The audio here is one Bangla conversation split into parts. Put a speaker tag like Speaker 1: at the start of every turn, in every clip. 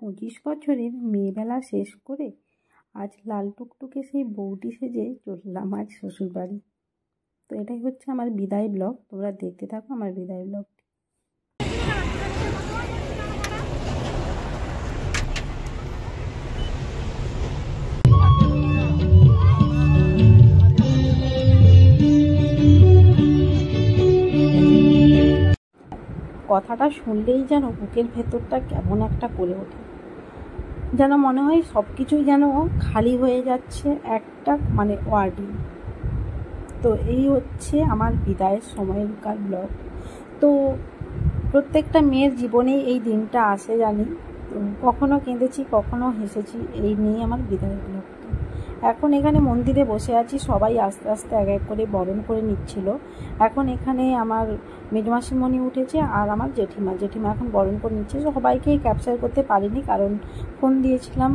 Speaker 1: 25 বছরের মেয়েবেলা শেষ করে আজ লাল টুকটুকে সেই বউটি সেজে চললাম আজ শ্বশুরবাড়ি। তো এটাই হচ্ছে আমার বিদায় ব্লগ। তোমরা দেখতে থাকো আমার বিদায় ব্লগ। কথাটা শুনলেই যেন বুকের ভেতরটা কেমন একটা করে ওঠে, যেন মনে হয় সব কিছুই যেন খালি হয়ে যাচ্ছে একটা ওয়ার্ডে। তো এই হচ্ছে আমার বিদায়ের সময়কার ব্লগ। তো প্রত্যেকটা মেয়ের জীবনেই এই দিনটা আসে জানি। তো কখনো কেঁদেছি, কখনো হেসেছি, এই নিয়ে আমার বিদায়ের ব্লগ। এখন এখানে মন্দিরে বসে আছি, সবাই আস্তে আস্তে এক এক করে বরণ করে নিচ্ছিল। এখন এখানে আমার মেজমাসিমণি উঠেছে আর আমার জেঠিমা এখন বরণ করে নিচ্ছে। সবাইকে ক্যাপচার করতে পারিনি, কারণ ফোন দিয়েছিলাম,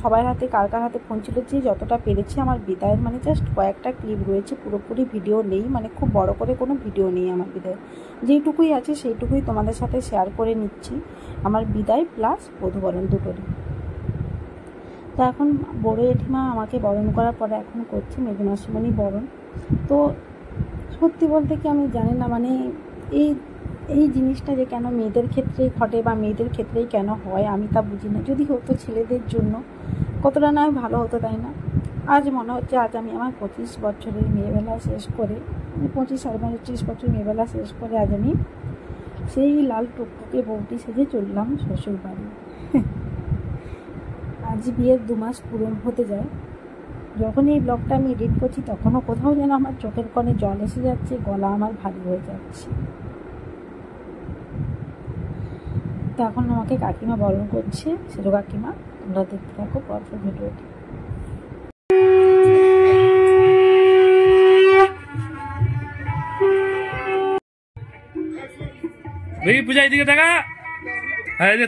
Speaker 1: সবার হাতে কার হাতে ফোন ছিল, যে যতটা পেরেছি আমার বিদায়ের জাস্ট কয়েকটা ক্লিপ রয়েছে, পুরোপুরি ভিডিও নেই, খুব বড় করে কোনো ভিডিও নেই আমার বিদায়ের। যেইটুকুই আছে সেইটুকুই তোমাদের সাথে শেয়ার করে নিচ্ছি, আমার বিদায় প্লাস বধূবরণ দুটোরই। তো এখন বড় জেঠিমা আমাকে বরণ করার পরে এখন করছে মেজমাসিমণি বরণ। তো সত্যি বলতে কি আমি জানি না, এই জিনিসটা যে কেন মেয়েদের ক্ষেত্রেই ঘটে বা মেয়েদের ক্ষেত্রেই কেন হয় আমি তা বুঝি না। যদি হতো ছেলেদের জন্য কতটা না ভালো হতো, তাই না? আজ মনে হচ্ছে আজ আমি আমার 25 বছরের মেয়েবেলা শেষ করে, 25-25 বছর মেয়েবেলা শেষ করে আজ আমি সেই লাল টুকটুকে বউটি সেজে চললাম শ্বশুরবাড়ি। আজ বিয়ের 2 মাস পূরণ হতে যায়। যখন এই ব্লগটা আমি এডিট করছি তখনও কোথাও যেন আমার চোখের কোণে জল এসে যাচ্ছে, গলা আমার ভারী হয়ে যাচ্ছে। তো এখন আমাকে কাকিমা বরণ করছে, সেরো কাকিমা। তোমরা দেখতে থাকো পরপর ভিডিওটি।
Speaker 2: পূজা এদিকে দেখা,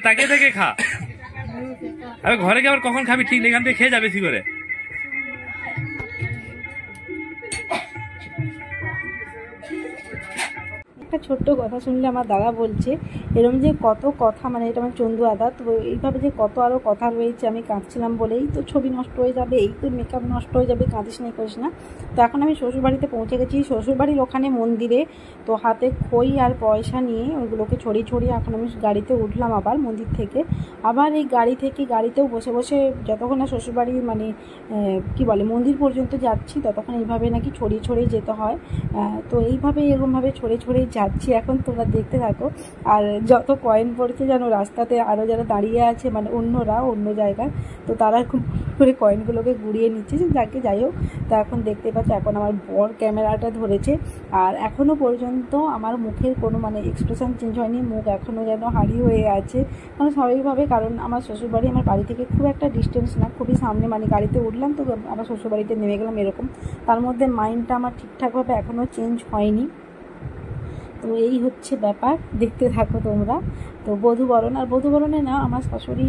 Speaker 2: তাকিয়ে থেকে খা। আরে ঘরে গিয়ে আবার কখন খাবি ঠিক নেই, এখান থেকে খেয়ে যাবে বেশি করে।
Speaker 1: একটা ছোট্ট কথা শুনলে আমার দাদা বলছে এরকম যে কত কথা, এটা আমার চন্দু দাদা। তো এইভাবে যে কত আরও কথা রয়েছে, আমি কাঁদছিলাম বলেই তো ছবি নষ্ট হয়ে যাবে, এই তো মেকআপ নষ্ট হয়ে যাবে, কাঁদিস না করিস না। তো এখন আমি শ্বশুরবাড়িতে পৌঁছে গেছি, শ্বশুরবাড়ির ওখানে মন্দিরে। তো হাতে খই আর পয়সা নিয়ে ওইগুলোকে ছড়িয়ে এখন আমি গাড়িতে উঠলাম আবার মন্দির থেকে। আবার এই গাড়িতেও বসে বসে যতক্ষণ না শ্বশুরবাড়ি মন্দির পর্যন্ত যাচ্ছি, ততক্ষণ এইভাবে নাকি ছড়িয়ে যেতে হয়। তো এরকমভাবে ছড়িয়ে যাচ্ছি। এখন তোমরা দেখতে থাকো। আর যত কয়েন পড়ছে যেন রাস্তাতে, আরও যারা দাঁড়িয়ে আছে অন্যরা অন্য জায়গায়, তো তারা খুব করে কয়েনগুলোকে গুড়িয়ে নিচ্ছে, যাই হোক। তো এখন দেখতে পাচ্ছি এখন আমার বর ক্যামেরাটা ধরেছে, আর এখনও পর্যন্ত আমার মুখের কোনো এক্সপ্রেশন চেঞ্জ হয়নি, মুখ এখনও যেন হাঁড়ি হয়ে আছে। স্বাভাবিকভাবে, কারণ আমার শ্বশুরবাড়ি আমার বাড়ি থেকে খুব একটা ডিস্টেন্স না, খুবই সামনে, গাড়িতে উঠলাম তো আবার শ্বশুরবাড়িতে নেমে গেলাম এরকম। তার মধ্যে মাইন্ডটা আমার ঠিকঠাকভাবে এখনও চেঞ্জ হয়নি। তো এই হচ্ছে ব্যাপার, দেখতে থাকো তোমরা। তো বধূবরণে না আমার শাশুড়ি,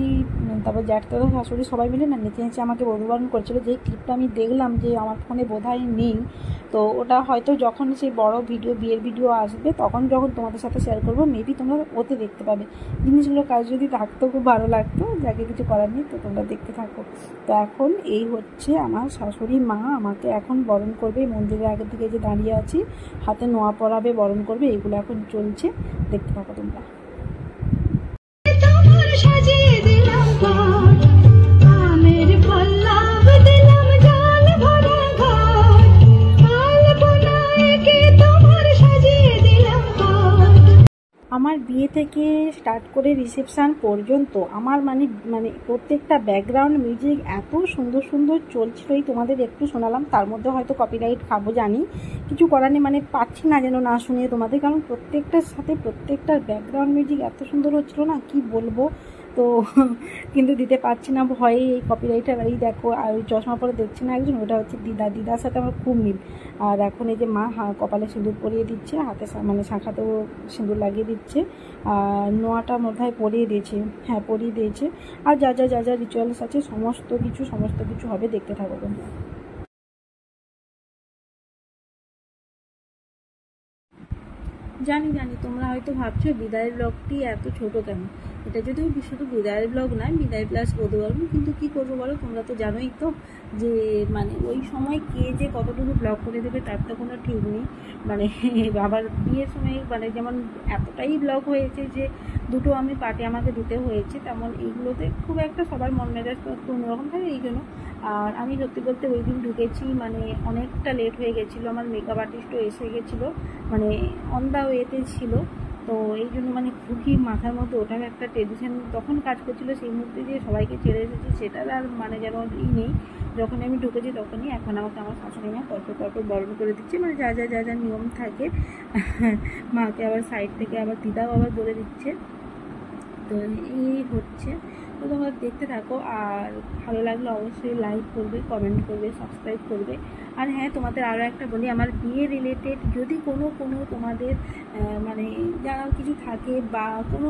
Speaker 1: তারপর জ্যাঠতো শাশুড়ি সবাই মিলে নেচে আমাকে বধূবরণ করছিল। যেই ক্লিপটা আমি দেখলাম যে আমার ফোনে বোধহয় নেই, তো ওটা হয়তো যখন সেই বড় বিয়ের ভিডিও আসবে তখন যখন তোমাদের সাথে শেয়ার করবো, মেবি তোমরা ওতে দেখতে পাবে জিনিসগুলো। কাজ যদি থাকতো খুব ভালো লাগতো, যাকে কিছু করার নেই। তো তোমরা দেখতে থাকো। তো এখন এই হচ্ছে আমার শাশুড়ি মা আমাকে এখন বরণ করবে, মন্দিরের আগের দিকে যে দাঁড়িয়ে আছি, হাতে নোয়া পরাবে, বরণ করবে, এগুলো এখন চলছে, দেখতে থাকো তোমরা। আমার বিয়ে থেকে স্টার্ট করে রিসেপশান পর্যন্ত আমার প্রত্যেকটা ব্যাকগ্রাউন্ড মিউজিক এত সুন্দর সুন্দর চলছিলই, তোমাদের একটু শোনালাম। তার মধ্যে হয়তো কপিরাইট খাবো জানি, কিছু করার নেই, পাচ্ছি না যেন না শুনিয়ে তোমাদের, কারণ প্রত্যেকটার সাথে প্রত্যেকটার ব্যাকগ্রাউন্ড মিউজিক এত সুন্দর হচ্ছিল না, কি বলবো। তো কিন্তু দিতে পারছি না ভয়ে, এই কপিরাইটার। এই দেখো, আর ওই চশমা পরে দেখছি না একজন, ওটা হচ্ছে দিদার সাথে আমার খুব মিল। আর এখন এই যে মা কপালে সিঁদুর পরিয়ে দিচ্ছে, হাতে শাঁখাতেও সিঁদুর লাগিয়ে দিচ্ছে, আর নোয়াটা মাথায় পরিয়ে দিয়েছে, পরিয়ে দিয়েছে। আর যা যা রিচুয়ালস আছে সমস্ত কিছু হবে, দেখতে থাকো তোমরা। জানি তোমরা হয়তো ভাবছো বিদায়ের ব্লগটি এত ছোট কেন। এটা যদিও শুধু বিদায়ের ব্লগ নয়, বিদায় প্লাস বলতে পারবো, কিন্তু কী করবো বলো, তোমরা তো জানোই তো যে মানে ওই সময় কে যে কতটুকু ব্লগ করে দেবে তার তো কোনো ঠিক নেই। মানে আবার বিয়ের সময় মানে যেমন এতটাই ব্লগ হয়েছে যে দুটো আমি পার্টে আমাকে দিতে হয়েছে, তেমন এইগুলোতে খুব একটা সবার মন মেজাজ তো একটু অন্যরকম থাকে এই জন্য। আর আমি সত্যি বলতে ওই দিন ঢুকেছি মানে অনেকটা লেট হয়ে গেছিলো, আমার মেকআপ আর্টিস্টও এসে গেছিলো, মানে অন দা ওয়েতে ছিল। তো এই জন্য মানে খুবই মাথার মধ্যে ওটার একটা টেনশন তখন কাজ করছিলো, সেই মুহূর্তে যে সবাইকে ছেড়ে এসেছি সেটার আর মানে যেন নেই। যখন আমি ঢুকেছি তখনই এখন আমাকে আমার শাশুড়ি মা পরপর বরণ করে দিচ্ছে, মানে যা যা যা যা নিয়ম থাকে মাকে আবার সাইড থেকে আবার দিদাও আবার বলে দিচ্ছে। তো এই হচ্ছে, তো তোমরা দেখতে থাকো, আর ভালো লাগলে অবশ্যই লাইক করবে, কমেন্ট করবে, সাবস্ক্রাইব করবে। আর হ্যাঁ, তোমাদের আরও একটা বলি, আমার বিয়ে রিলেটেড যদি কোনো তোমাদের মানে যারা কিছু থাকে বা কোনো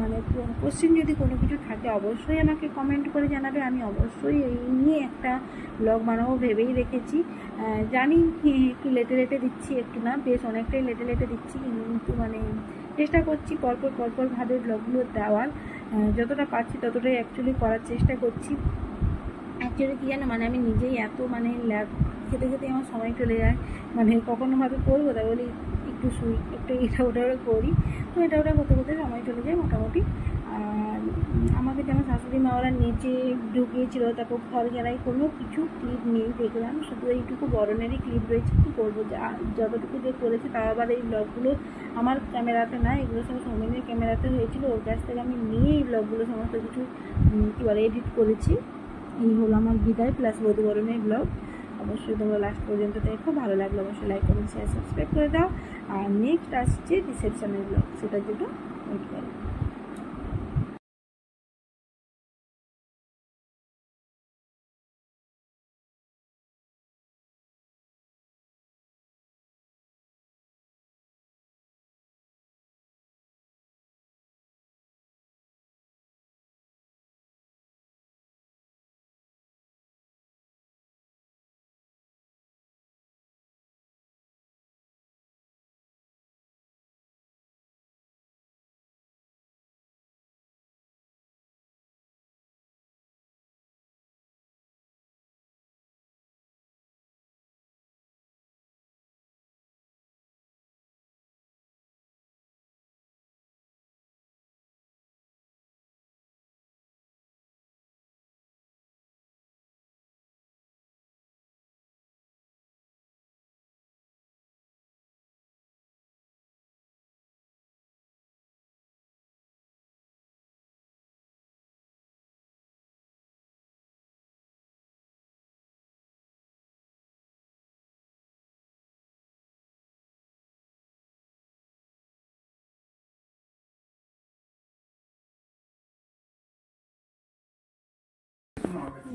Speaker 1: মানে কোশ্চেন যদি কোনো কিছু থাকে অবশ্যই আমাকে কমেন্ট করে জানাবে। আমি অবশ্যই এই নিয়ে একটা ব্লগ বানাবো ভেবেই রেখেছি। জানি একটু লেটে দিচ্ছি, একটু না বেশ অনেকটাই লেটে দিচ্ছি, কিন্তু মানে চেষ্টা করছি পরপরভাবে ব্লগগুলো দেওয়ার, যতটা পারছি ততটাই অ্যাকচুয়ালি করার চেষ্টা করছি। অ্যাকচুয়ালি কী জানো, মানে আমি নিজেই এত মানে ল্যাব খেতে আমার সময় চলে যায়, মানে কখনো ভাবে করবো তা বলি একটু শুই, একটু এটা ওটা করি, তো এটা ওটা করতে সময় চলে যায় মোটামুটি। আর আমাকে যেমন শাশুড়ি মা ওরা নিচে ঢুকিয়েছিল, তারপর ঘর গেলাই কোনো কিছু ক্লিপ নেই দেখলাম, শুধু এইটুকু বরণেরই ক্লিপ রয়েছে। কী করবো, যতটুকু যে করেছে তাও আবার এই ব্লগগুলো আমার ক্যামেরাতে না, এগুলো সব সৌমিনের ক্যামেরাতে হয়েছিল, ওর কাছ থেকে আমি নিয়ে এই ব্লগগুলো সমস্ত কিছু কী বলে এডিট করেছি। এই হলো আমার বিদায় প্লাস বধূবরণের ব্লগ। অবশ্যই তোমরা লাস্ট পর্যন্ত দেখো, ভালো লাগলে অবশ্যই লাইক কমেন্ট শেয়ার সাবস্ক্রাইব করে দাও। আর নেক্সট আসছে রিসেপশনের ব্লগ, সেটার জন্য ওয়েট করো।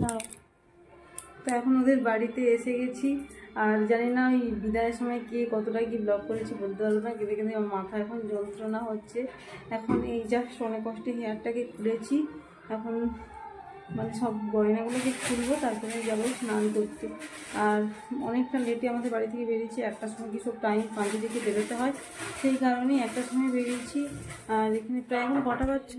Speaker 1: না, তো এখন ওদের বাড়িতে এসে গেছি, আর জানি না ওই বিদায়ের সময় কে কতটা কি ব্লগ করেছি বলতে পারবো না, কেঁদে আমার মাথা এখন যন্ত্রণা হচ্ছে। এখন এই জাস্ট অনেক কষ্টে হেয়ারটাকে খুলেছি, এখন মানে সব গয়নাগুলোকে খুলবো, তারপরে যাবো স্নান করতে। আর অনেকটা লেটে আমাদের বাড়ি থেকে বেরিয়েছি, একটার সময় কি সব টাইম 5 দিকে বেরোতে হয়, সেই কারণেই একটার সময় বেরিয়েছি। আর এখানে প্রায় এখন কটা বাজছে,